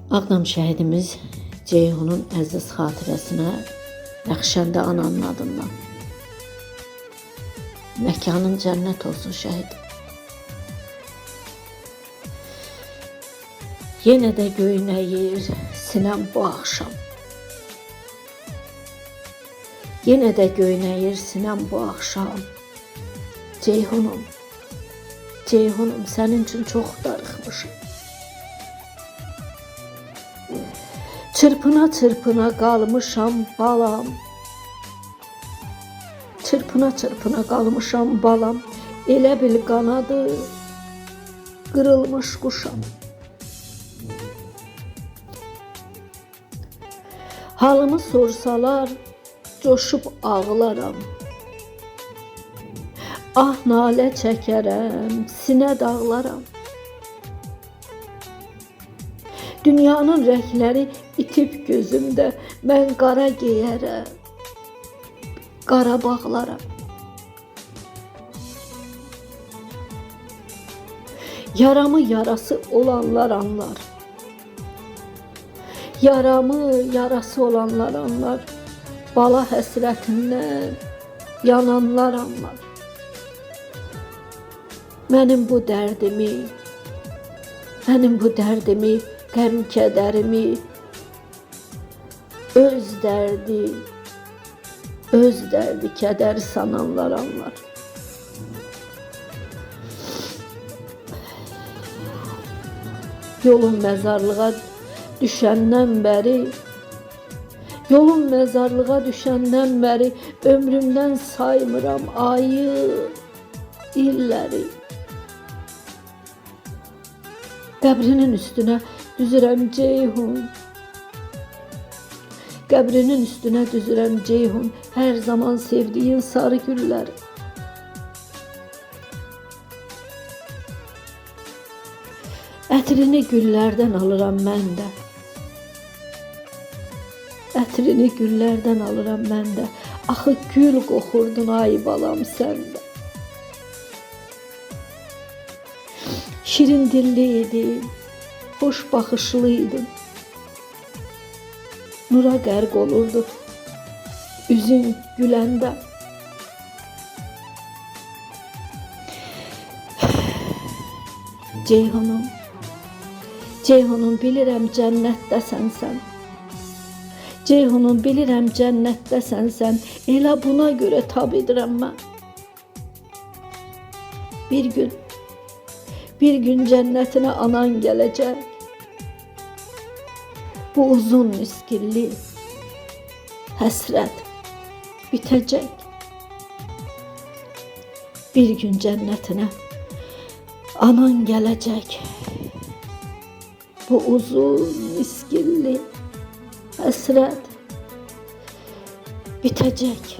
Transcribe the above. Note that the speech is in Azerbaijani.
Ağdam şəhidimiz Ceyhunun əziz xatirəsinə Rəxşəndə ananın adından. Məkanın cənnət olsun şəhid. Yenə də göynəyir sinəm bu axşam. Yenə də göynəyir sinəm bu axşam. Ceyhunum, Ceyhunum, sənin üçün çox darıxmışım. Çırpına çırpına qalmışam balam. Çırpına çırpına qalmışam balam. Elə bil qanadı qırılmış quşam. Halımı sorsalar coşub ağlaram. Ah nalə çəkərəm, sinə dağlaram. Dünyanın rəngləri itib gözümdə, mən qara geyərəm, qara bağlaram. Yaramı yarası olanlar anlar. Yaramı yarası olanlar anlar. Bala həsrətindən yananlar anlar. Mənim bu dərdimi, qəm kədərimi öz dərdi kədər sananlar anlar. Yolum məzarlığa düşəndən bəri ömrümdən saymıram ayı, illəri. Qəbrinin üstünə düzürəm Ceyhun. Qəbrinin üstünə düzürəm Ceyhun, hər zaman sevdiyin sarı güllər. Ətrini güllərdən alıram mən də. Ətrini güllərdən alıram mən də. Axı gül qoxurdun ay balam səndə. Şirin dilliydin, hoş baxışlıydın. Nura qərq olurdu üzün güləndə. Ceyhunum, Ceyhunum, bilirəm cənnətdəsən sən. Ceyhunum, bilirəm cənnətdəsən sən. Elə buna görə tab edirəm mən. Bir gün cənnətinə anan gələcək. Bu uzun miskilli həsrət bitəcək. Bir gün cənnətinə anan gələcək. Bu uzun miskilli həsrət bitəcək.